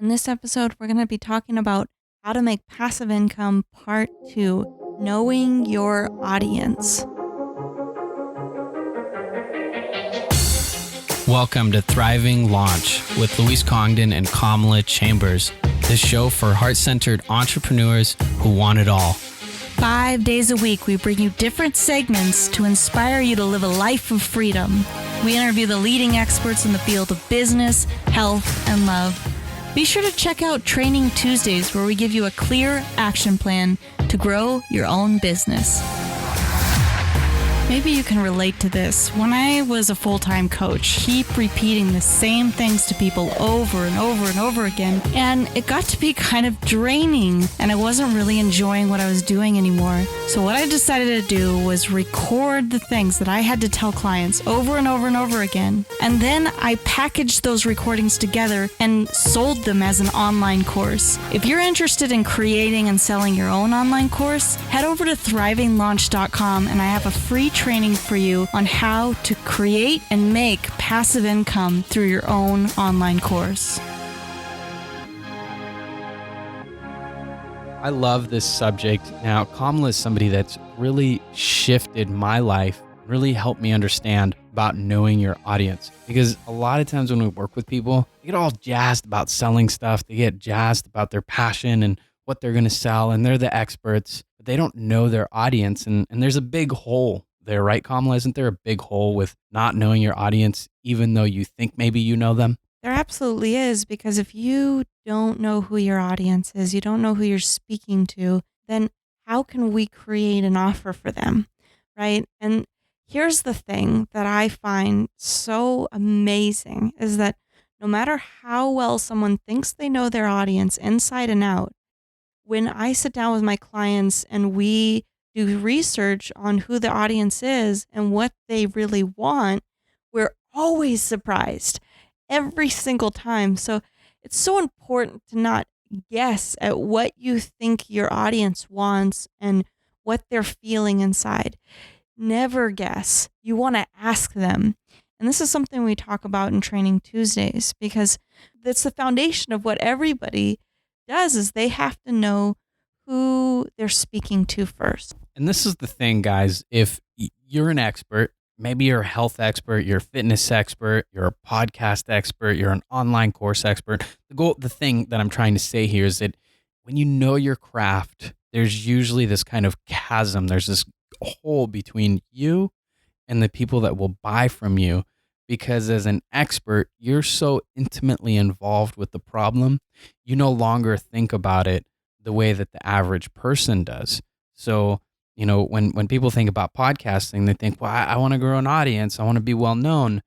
In this episode, we're going to be talking about how to make passive income part 2, knowing your audience. Welcome to Thriving Launch with Louise Congdon and Kamala Chambers, the show for heart-centered entrepreneurs who want it all. 5 days a week, we bring you different segments to inspire you to live a life of freedom. We interview the leading experts in the field of business, health, and love. Be sure to check out Training Tuesdays, where we give you a clear action plan to grow your own business. Maybe you can relate to this. When I was a full-time coach, keep repeating the same things to people over and over and over again, and it got to be kind of draining, and I wasn't really enjoying what I was doing anymore. So what I decided to do was record the things that I had to tell clients over and over and over again, and then I packaged those recordings together and sold them as an online course. If you're interested in creating and selling your own online course, head over to thrivinglaunch.com, and I have a free training for you on how to create and make passive income through your own online course. I love this subject. Now, Kamala is somebody that's really shifted my life, really helped me understand about knowing your audience. Because a lot of times when we work with people, they get all jazzed about selling stuff. They get jazzed about their passion and what they're going to sell, and they're the experts, but they don't know their audience. And there's a big hole there, right, Kamala? Isn't there a big hole with not knowing your audience, even though you think maybe you know them? There absolutely is, because if you don't know who your audience is, you don't know who you're speaking to, then how can we create an offer for them, right? And here's the thing that I find so amazing is that no matter how well someone thinks they know their audience inside and out, when I sit down with my clients and we do research on who the audience is and what they really want, we're always surprised every single time. So it's so important to not guess at what you think your audience wants and what they're feeling inside. Never guess. You want to ask them. And this is something we talk about in Training Tuesdays, because that's the foundation of what everybody does, is they have to know who they're speaking to first. And this is the thing, guys. If you're an expert, maybe you're a health expert, you're a fitness expert, you're a podcast expert, you're an online course expert. The thing that I'm trying to say here is that when you know your craft, there's usually this kind of chasm. There's this hole between you and the people that will buy from you, because as an expert, you're so intimately involved with the problem, you no longer think about it the way that the average person does. So, you know, when people think about podcasting, they think, well, I want to grow an audience. I want to be well known.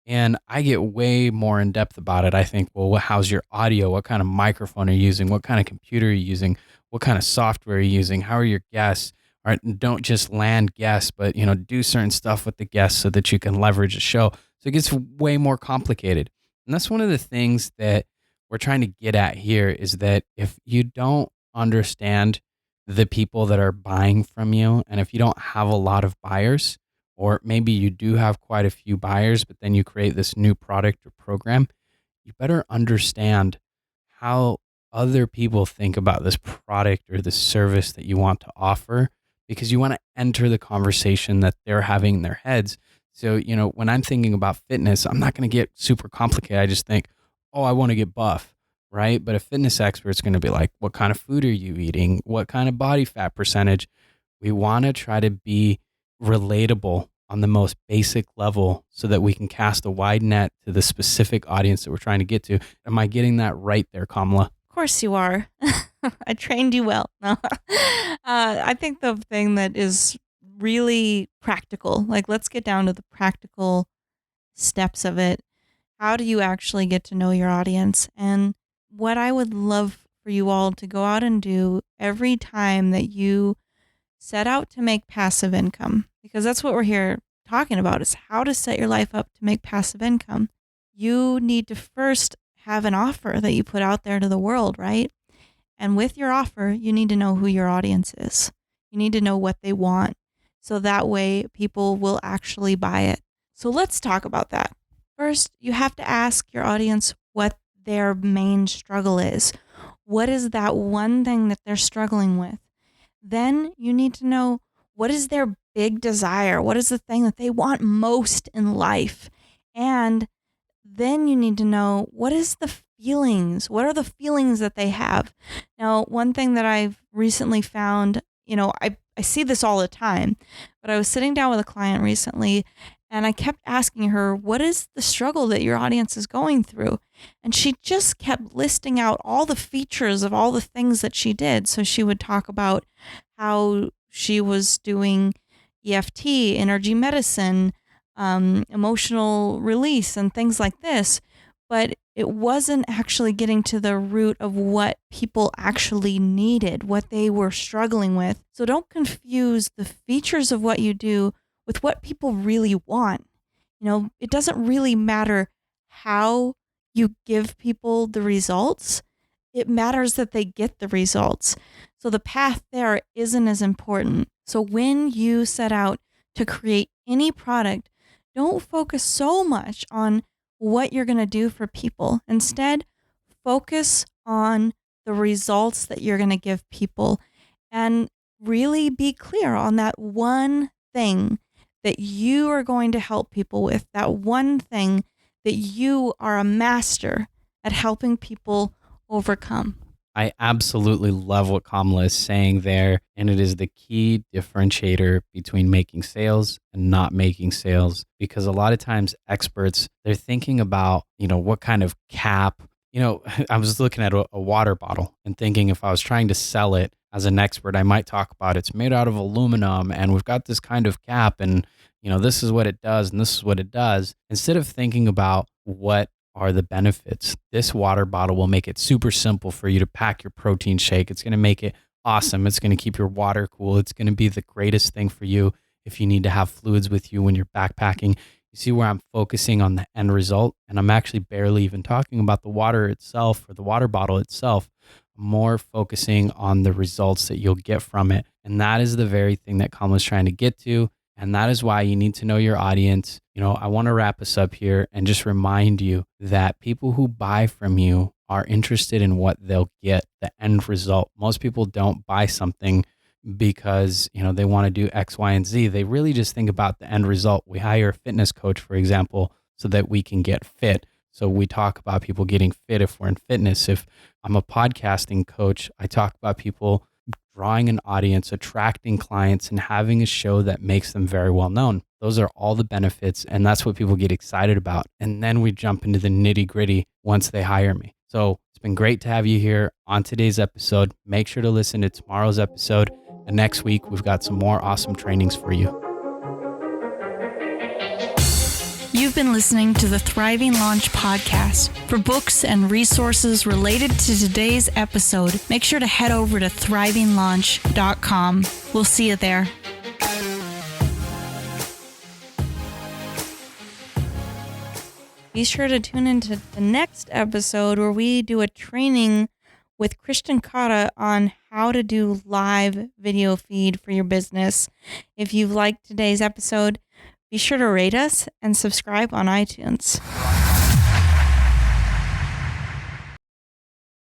And I get way more in depth about it. I think, well, how's your audio? What kind of microphone are you using? What kind of computer are you using? What kind of software are you using? How are your guests? All right, and don't just land guests, but, you know, do certain stuff with the guests so that you can leverage a show. So it gets way more complicated. And that's one of the things that we're trying to get at here, is that if you don't understand the people that are buying from you, and if you don't have a lot of buyers, or maybe you do have quite a few buyers, but then you create this new product or program, you better understand how other people think about this product or this service that you want to offer, because you want to enter the conversation that they're having in their heads. So, you know, when I'm thinking about fitness, I'm not going to get super complicated. I just think, oh, I want to get buff. Right? But a fitness expert's going to be like, what kind of food are you eating? What kind of body fat percentage? We want to try to be relatable on the most basic level so that we can cast a wide net to the specific audience that we're trying to get to. Am I getting that right there, Kamala? Of course you are. I trained you well. No. I think the thing that is really practical, like, let's get down to the practical steps of it. How do you actually get to know your audience? And what I would love for you all to go out and do every time that you set out to make passive income, because that's what we're here talking about, is how to set your life up to make passive income. You need to first have an offer that you put out there to the world, right? And with your offer, you need to know who your audience is. You need to know what they want, so that way people will actually buy it. So let's talk about that. First, you have to ask your audience what their main struggle is. What is that one thing that they're struggling with? Then you need to know, what is their big desire? What is the thing that they want most in life? And then you need to know, what is the feelings? What are the feelings that they have? Now, one thing that I've recently found, I see this all the time, but I was sitting down with a client recently and I kept asking her, what is the struggle that your audience is going through? And she just kept listing out all the features of all the things that she did. So she would talk about how she was doing EFT, energy medicine, emotional release, and things like this. But it wasn't actually getting to the root of what people actually needed, what they were struggling with. So don't confuse the features of what you do with what people really want. It doesn't really matter how you give people the results. It matters that they get the results. So the path there isn't as important. So when you set out to create any product, don't focus so much on what you're going to do for people. Instead, focus on the results that you're going to give people and really be clear on that one thing that you are going to help people with, that one thing that you are a master at helping people overcome. I absolutely love what Kamala is saying there. And it is the key differentiator between making sales and not making sales. Because a lot of times experts, they're thinking about, what kind of cap. I was looking at a water bottle and thinking if I was trying to sell it as an expert, I might talk about it's made out of aluminum and we've got this kind of cap and, this is what it does and this is what it does. Instead of thinking about what are the benefits, this water bottle will make it super simple for you to pack your protein shake. It's going to make it awesome. It's going to keep your water cool. It's going to be the greatest thing for you if you need to have fluids with you when you're backpacking. You see where I'm focusing on the end result, and I'm actually barely even talking about the water itself or the water bottle itself. I'm more focusing on the results that you'll get from it. And that is the very thing that Kamala's trying to get to. And that is why you need to know your audience. I want to wrap us up here and just remind you that people who buy from you are interested in what they'll get, the end result. Most people don't buy something because, they want to do X, Y, and Z. They really just think about the end result. We hire a fitness coach, for example, so that we can get fit. So we talk about people getting fit if we're in fitness. If I'm a podcasting coach, I talk about people drawing an audience, attracting clients, and having a show that makes them very well known. Those are all the benefits, and that's what people get excited about. And then we jump into the nitty gritty once they hire me. So it's been great to have you here on today's episode. Make sure to listen to tomorrow's episode. And next week, we've got some more awesome trainings for you. You've been listening to the Thriving Launch podcast. For books and resources related to today's episode, make sure to head over to thrivinglaunch.com. We'll see you there. Be sure to tune into the next episode where we do a training with Christian Cotta on how to do live video feed for your business. If you've liked today's episode, be sure to rate us and subscribe on iTunes.